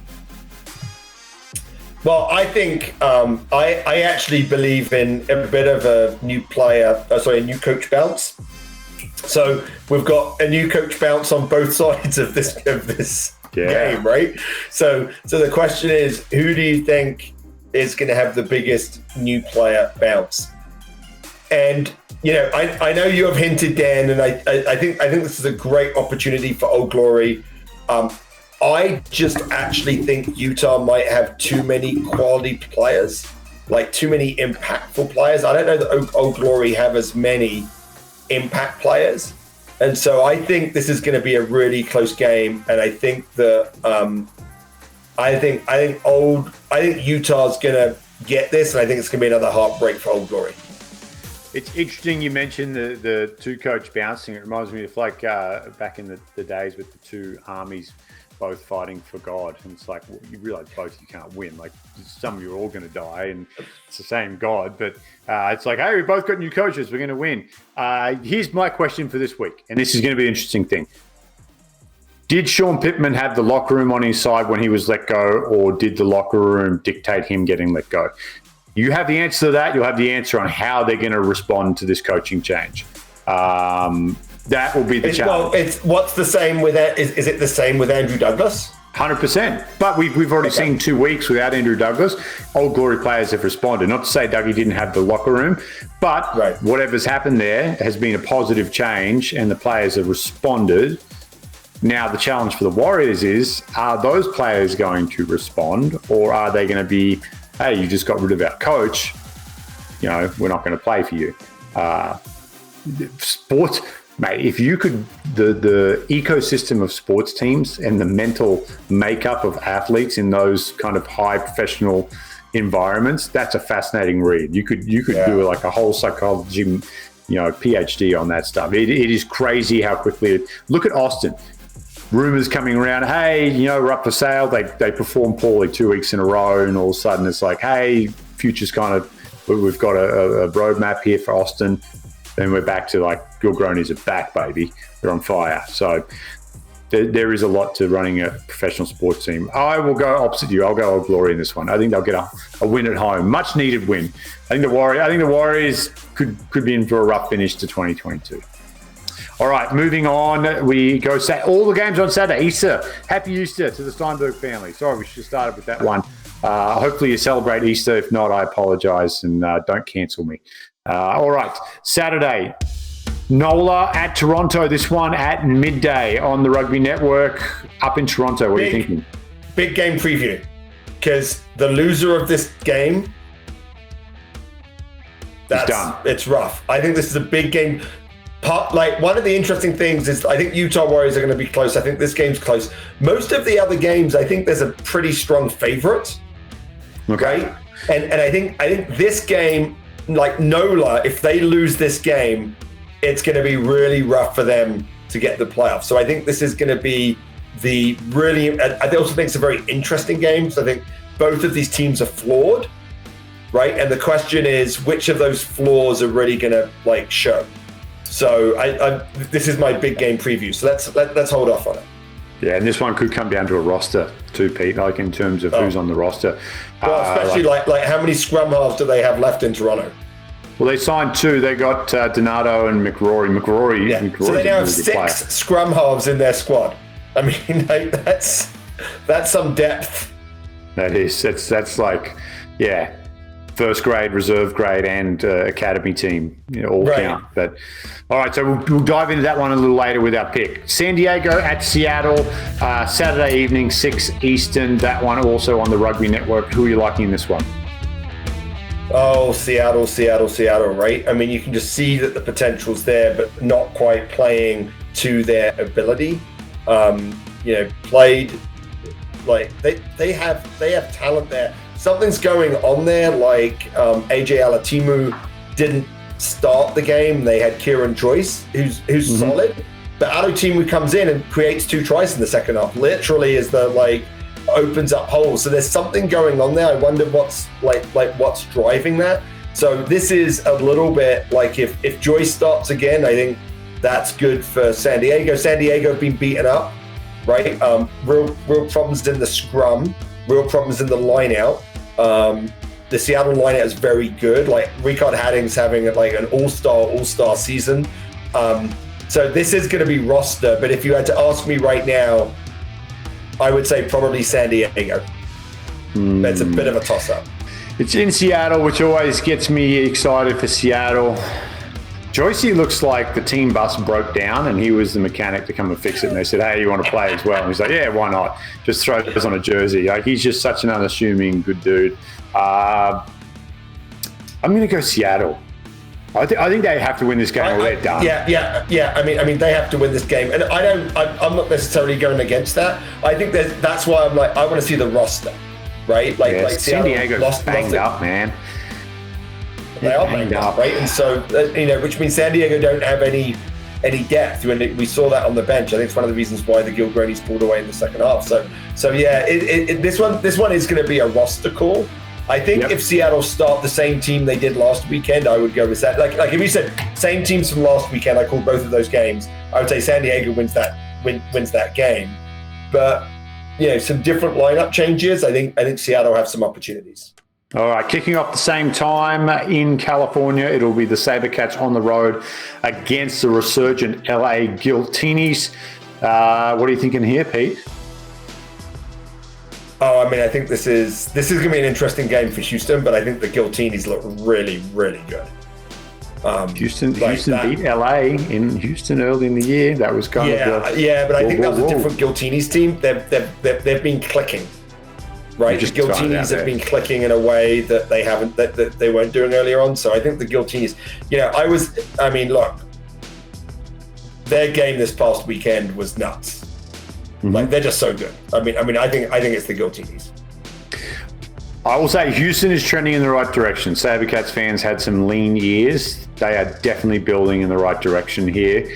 Well, I think I actually believe in a bit of a new coach bounce. So we've got a new coach bounce on both sides of this game, right? So the question is, who do you think is going to have the biggest new player bounce? And I know you have hinted, Dan, and I think this is a great opportunity for Old Glory. I just actually think Utah might have too many quality players, like too many impactful players. I don't know that Old Glory have as many impact players, and so I think this is going to be a really close game. And I think that I think Utah's going to get this, and I think it's going to be another heartbreak for Old Glory. It's interesting you mentioned the two coach bouncing. It reminds me of like back in the days with the two armies both fighting for God. And it's like, well, you realize both you can't win. Like some of you are all going to die and it's the same God. But it's like, hey, we both got new coaches. We're going to win. Here's my question for this week. And this is going to be an interesting thing. Did Sean Pittman have the locker room on his side when he was let go, or did the locker room dictate him getting let go? You have the answer to that. You'll have the answer on how they're going to respond to this coaching change. That will be the challenge. Well, what's the same with that? Is it the same with Andrew Douglas? 100%. But we've already seen 2 weeks without Andrew Douglas. Old Glory players have responded. Not to say Dougie didn't have the locker room, but whatever's happened there has been a positive change and the players have responded. Now, the challenge for the Warriors is, are those players going to respond, or are they going to be, hey, you just got rid of our coach, we're not going to play for you. Sports, mate, if you could, the ecosystem of sports teams and the mental makeup of athletes in those kind of high professional environments, that's a fascinating read. You could do like a whole psychology, PhD on that stuff. It is crazy how quickly, look at Austin. Rumors coming around, hey, we're up for sale. They perform poorly 2 weeks in a row, and all of a sudden it's like, hey, future's kind of, we've got a roadmap here for Austin. Then we're back to like, Gilgronis are back, baby. They're on fire. So there is a lot to running a professional sports team. I will go opposite you. I'll go Old Glory in this one. I think they'll get a win at home, much needed win. I think the Warriors could be in for a rough finish to 2022. All right, moving on. We go all the games on Saturday. Easter. Happy Easter to the Steinberg family. Sorry, we should have started with that one. Hopefully you celebrate Easter. If not, I apologize and don't cancel me. All right, Saturday. NOLA at Toronto. This one at midday on the Rugby Network up in Toronto. What are you thinking? Big game preview, because the loser of this game, it's rough. I think this is a big game. One of the interesting things is I think Utah Warriors are going to be close. I think this game's close. Most of the other games, I think there's a pretty strong favorite. Okay. Right? And I think this game, like NOLA, if they lose this game, it's going to be really rough for them to get the playoffs. So I think this is going to be I also think it's a very interesting game. So I think both of these teams are flawed, right? And the question is, which of those flaws are really going to show? So this is my big game preview. So let's hold off on it. Yeah, and this one could come down to a roster too, Pete, like in terms of who's on the roster. Well, especially like how many scrum halves do they have left in Toronto? Well, they signed 2. They got Donato and McRory. So they now have 6 scrum halves in their squad. I mean, that's some depth. That is. That's like, yeah. First grade, reserve grade, and academy team, all count. But all right, so we'll dive into that one a little later with our pick. San Diego at Seattle, Saturday evening, 6 Eastern. That one also on the Rugby Network. Who are you liking in this one? Oh, Seattle, right? I mean, you can just see that the potential's there, but not quite playing to their ability. Played like they have talent there. Something's going on there, like AJ Alatimu didn't start the game. They had Kieran Joyce, who's solid. But Alatimu comes in and creates 2 tries in the second half, literally as opens up holes. So there's something going on there. I wonder what's driving that. So this is a little bit like if Joyce starts again, I think that's good for San Diego. San Diego have been beaten up, right? Real problems in the scrum, real problems in the line out. The Seattle lineout is very good. Like Ricard Hadding's having an all-star season. So this is going to be roster, but if you had to ask me right now, I would say probably San Diego. That's a bit of a toss-up. It's in Seattle, which always gets me excited for Seattle. Joycey looks like the team bus broke down and he was the mechanic to come and fix it. And they said, hey, you want to play as well? And he's like, yeah, why not? Just throw this on a jersey. Like, he's just such an unassuming good dude. I'm going to go Seattle. I think they have to win this game or they're done. Yeah. I mean, they have to win this game, and I'm not necessarily going against that. I think that's why I'm like, I want to see the roster, right? Like San Diego's banged up, man. They are banged up, right? And so which means San Diego don't have any depth. When we saw that on the bench, I think it's one of the reasons why the Gilgronis pulled away in the second half. So yeah, this one is going to be a roster call. I think if Seattle start the same team they did last weekend, I would go with that. Like if you said same teams from last weekend, I called both of those games. I would say San Diego wins that game. But some different lineup changes. I think Seattle have some opportunities. All right, kicking off the same time in California, it'll be the Sabercats on the road against the resurgent LA Giltinis. What are you thinking here, Pete? Oh, I mean, I think this is going to be an interesting game for Houston, but I think the Giltinis look really, really good. Houston beat LA in Houston early in the year. That was kind of but I think that was a different Giltinis team. They've been clicking, right? The Giltinis have been clicking in a way that they haven't that they weren't doing earlier on. So I think the Giltinis, look, their game this past weekend was nuts. Mm-hmm. Like, they're just so good. I think it's the Giltinis. I will say Houston is trending in the right direction. Sabercats fans had some lean years. They are definitely building in the right direction here.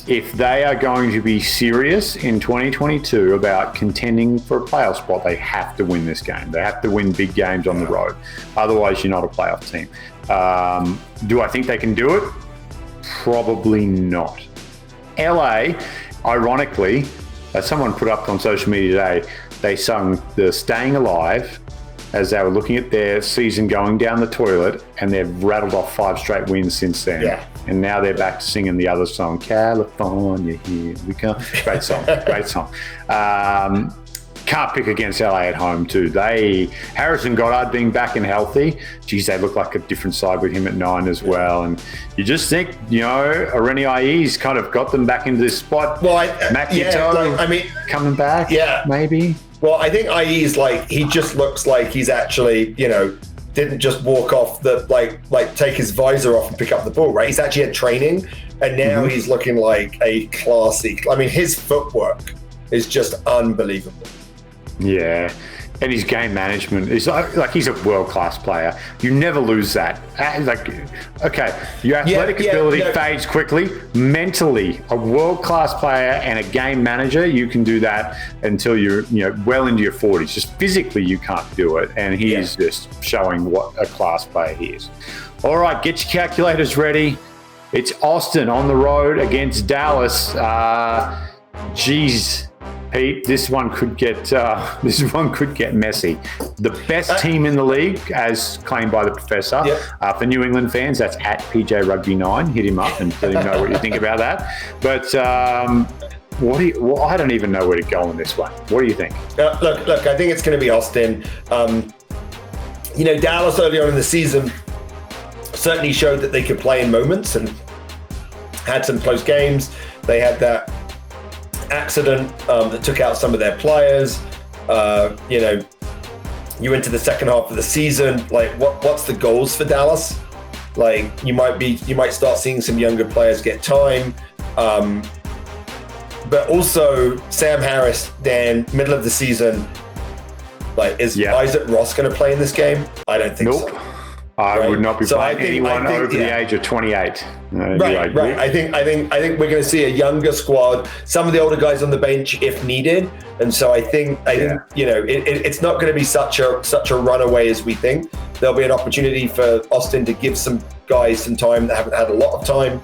If they are going to be serious in 2022 about contending for a playoff spot, they have to win this game. They have to win big games on the road. Otherwise, you're not a playoff team. Do I think they can do it? Probably not. LA, ironically, as someone put up on social media today, they sung the Staying Alive as they were looking at their season going down the toilet, and they've rattled off 5 straight wins since then. Yeah. And now they're back to singing the other song, California, here we come. Great song, great song. Can't pick against LA at home too. Harrison Goddard being back and healthy, geez, they look like a different side with him at 9 as well. And you just think, Areni IE's kind of got them back into this spot. Well, coming back, maybe. Well, I think IE's he just looks like he's actually, didn't just walk off take his visor off and pick up the ball, right? He's actually had training, and now he's looking like a classy. His footwork is just unbelievable. Yeah, and his game management is he's a world-class player. You never lose that. Your athletic ability fades quickly. Mentally, a world-class player and a game manager, you can do that until you're well into your 40s. Just physically, you can't do it, and he is just showing what a class player he is. All right, get your calculators ready. It's Austin on the road against Dallas. Pete, this one could get messy. The best team in the league, as claimed by the professor. For New England fans, that's at PJ Rugby 9. Hit him up and let him know what you think about that. But I don't even know where to go on this one. What do you think? Look, I think it's going to be Austin. Dallas early on in the season certainly showed that they could play in moments and had some close games. They had that accident that took out some of their players. You into the second half of the season, what's the goals for Dallas? You might start seeing some younger players get time, but also Sam Harris, Dan, middle of the season, is Isaac Ross going to play in this game? I don't think so. I would not be playing anyone over the age of 28. Right. I think we're going to see a younger squad, some of the older guys on the bench if needed, and so I think it's not going to be such a runaway as we think. There'll be an opportunity for Austin to give some guys some time that haven't had a lot of time.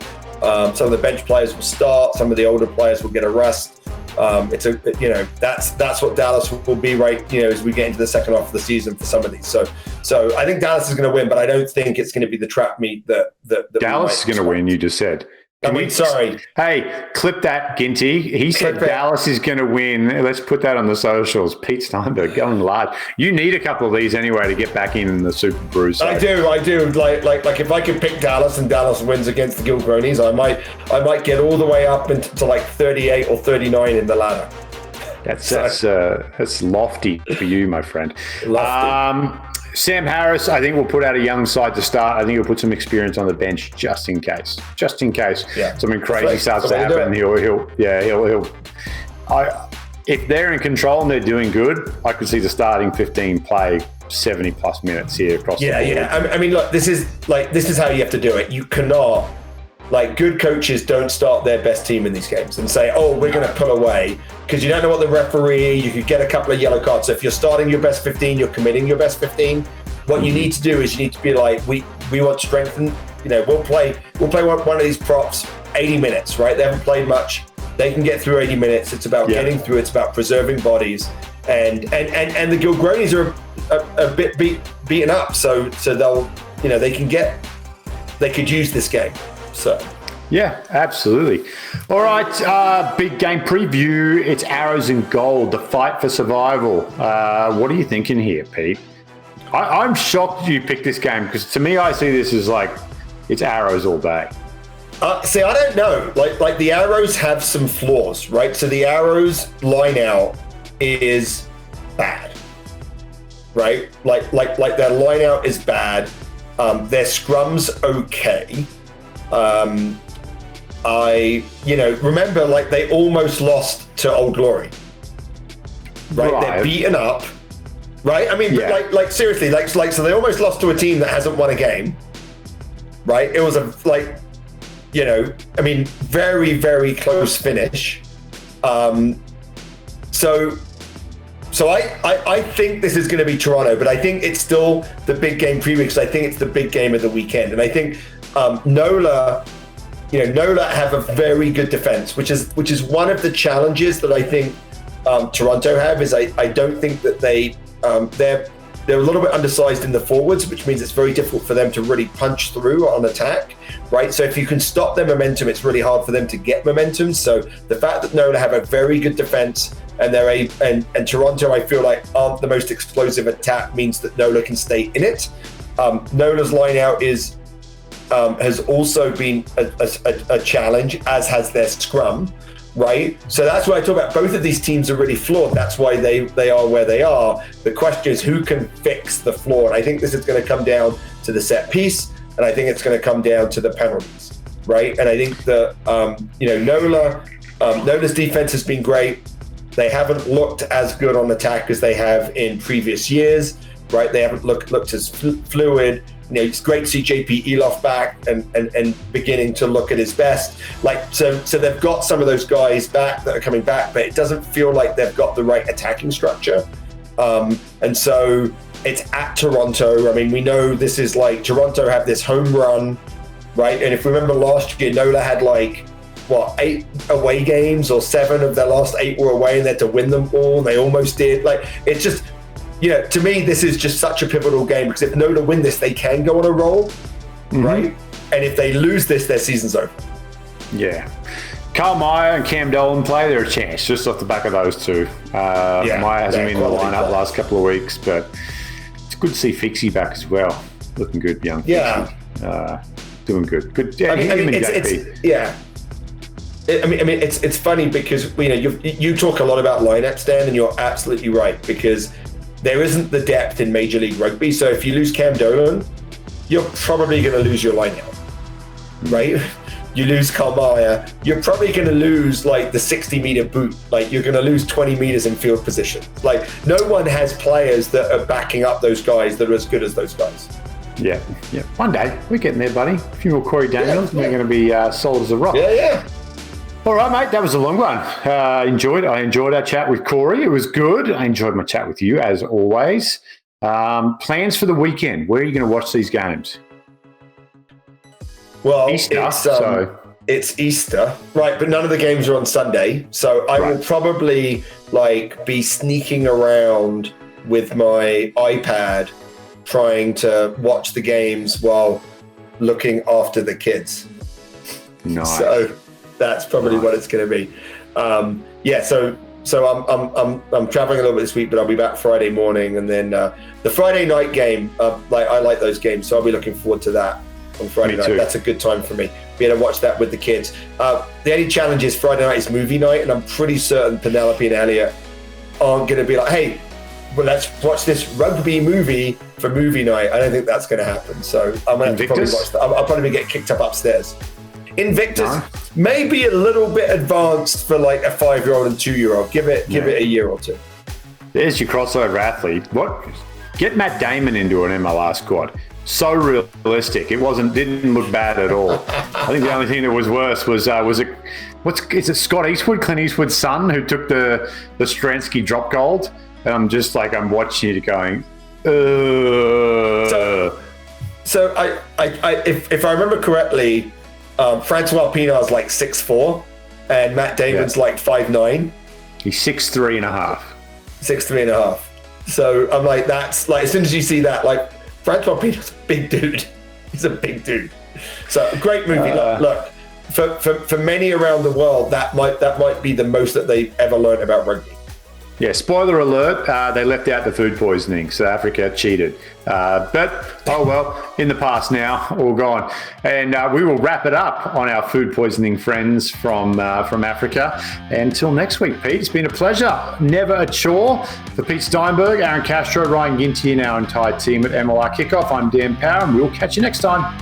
Some of the bench players will start, some of the older players will get a rest. That's what Dallas will be as we get into the second half of the season for some of these. So I think Dallas is going to win, but I don't think it's going to be the trap meet that Dallas is going to win. You just said Sorry. Hey, clip that, Ginty. He said Dallas is going to win. Let's put that on the socials. Pete Steinberg going large. You need a couple of these anyway to get back in the Super Brew. So. I do. Like if I could pick Dallas and Dallas wins against the Gilgronis, I might get all the way up into like 38 or 39 in the ladder. That's lofty for you, my friend. Lofty. Sam Harris, I think we'll put out a young side to start. I think he'll put some experience on the bench just in case. Something crazy starts to happen. If they're in control and they're doing good, I could see the starting 15 play 70 plus minutes here across the board. Yeah. I mean, look, this is how you have to do it. You cannot, good coaches don't start their best team in these games and say, oh, we're going to pull away, because you don't know what the referee, you could get a couple of yellow cards. So if you're starting your best 15, you're committing your best 15. What you need to do is you need to be like, we want strength, and we'll play one of these props 80 minutes, right? They haven't played much. They can get through 80 minutes. It's about getting through. It's about preserving bodies. And the Gilgronis are a bit beaten up, so they'll, they could use this game. So. Yeah, absolutely. All right, big game preview. It's Arrows and Gold, the fight for survival. What are you thinking here, Pete? I'm shocked you picked this game, because to me, I see this as it's Arrows all day. See, I don't know. Like the Arrows have some flaws, right? So the Arrows line out is bad, right? Like their line out is bad. Their scrum's okay. I remember they almost lost to Old Glory, right? They're beaten up, right? I mean, seriously, so they almost lost to a team that hasn't won a game, right? It was very, very close finish. So I think this is going to be Toronto, but I think it's still the big game preview, because I think it's the big game of the weekend. And I think NOLA have a very good defense, which is one of the challenges that I think Toronto have. Is I don't think that they're a little bit undersized in the forwards, which means it's very difficult for them to really punch through on attack, right? So if you can stop their momentum, it's really hard for them to get momentum. So the fact that NOLA have a very good defense and and Toronto, I feel like, aren't the most explosive attack, means that NOLA can stay in it. NOLA's line out has also been a challenge, as has their scrum, right? So that's why I talk about both of these teams are really flawed. That's why they are where they are. The question is, who can fix the flaw? And I think this is going to come down to the set piece, and I think it's going to come down to the penalties, right? And I think that NOLA's defense has been great. They haven't looked as good on attack as they have in previous years, right? They haven't looked as fluid. It's great to see JP Eloff back and beginning to look at his best. So they've got some of those guys back that are coming back, but it doesn't feel like they've got the right attacking structure. And so it's at Toronto. I mean, we know this is Toronto have this home run, right? And if we remember last year, NOLA had 8 away games, or 7 of their last 8 were away, and they had to win them all. And they almost did. It's just, to me, this is just such a pivotal game, because if NOLA win this, they can go on a roll, right? And if they lose this, their season's over. Yeah. Carl Meyer and Cam Dolan play, they're a chance, just off the back of those two. Meyer hasn't been in the lineup the last couple of weeks, but it's good to see Fixie back as well. Looking good, young Fixie. Doing good. Good. Yeah, it's funny, because you talk a lot about lineup, Stan, and you're absolutely right, because there isn't the depth in Major League Rugby. So if you lose Cam Dolan, you're probably going to lose your lineout, right? You lose Carl Meyer, you're probably going to lose the 60-meter boot. You're going to lose 20 meters in field position. No one has players that are backing up those guys that are as good as those guys. Yeah. One day we're getting there, buddy. A few more Cory Daniels, and we're going to be solid as a rock. Yeah. All right, mate, that was a long one. I enjoyed our chat with Cory. It was good. I enjoyed my chat with you, as always. Plans for the weekend? Where are you going to watch these games? Well, Easter, it's Easter, right? But none of the games are on Sunday. So I will probably be sneaking around with my iPad, trying to watch the games while looking after the kids. Nice. So that's probably what it's going to be. So I'm traveling a little bit this week, but I'll be back Friday morning, and then the Friday night game. I like those games, so I'll be looking forward to that on Friday night. That's a good time for me. Be able to watch that with the kids. The only challenge is Friday night is movie night, and I'm pretty certain Penelope and Elliot aren't going to be like, "Hey, well, let's watch this rugby movie for movie night." I don't think that's going to happen. So I'm going to probably watch that. I'll probably get kicked up upstairs. Invictus, maybe a little bit advanced for like a 5-year-old and 2-year-old. Give it a year or two. There's your crossover athlete. Get Matt Damon into an MLR squad. So realistic. Didn't look bad at all. I think the only thing that was worse was is it Scott Eastwood, Clint Eastwood's son, who took the Stransky drop gold? And I'm just like, I'm watching it going, So if I remember correctly, Francois Pinard's like 6'4", and Matt Damon's like 5'9". He's 6'3" and a half. 6'3" and a half. So I'm like, that's like, as soon as you see that, like, Francois Pinard's a big dude. He's a big dude. So great movie. Look, for many around the world, that might be the most that they've ever learned about rugby. Yeah, spoiler alert, they left out the food poisoning. South Africa cheated. But, oh well, in the past now, all gone. And we will wrap it up on our food poisoning friends from Africa. Until next week, Pete, it's been a pleasure. Never a chore. For Pete Steinberg, Aaron Castro, Ryan Ginty, and our entire team at MLR Kickoff, I'm Dan Power, and we'll catch you next time.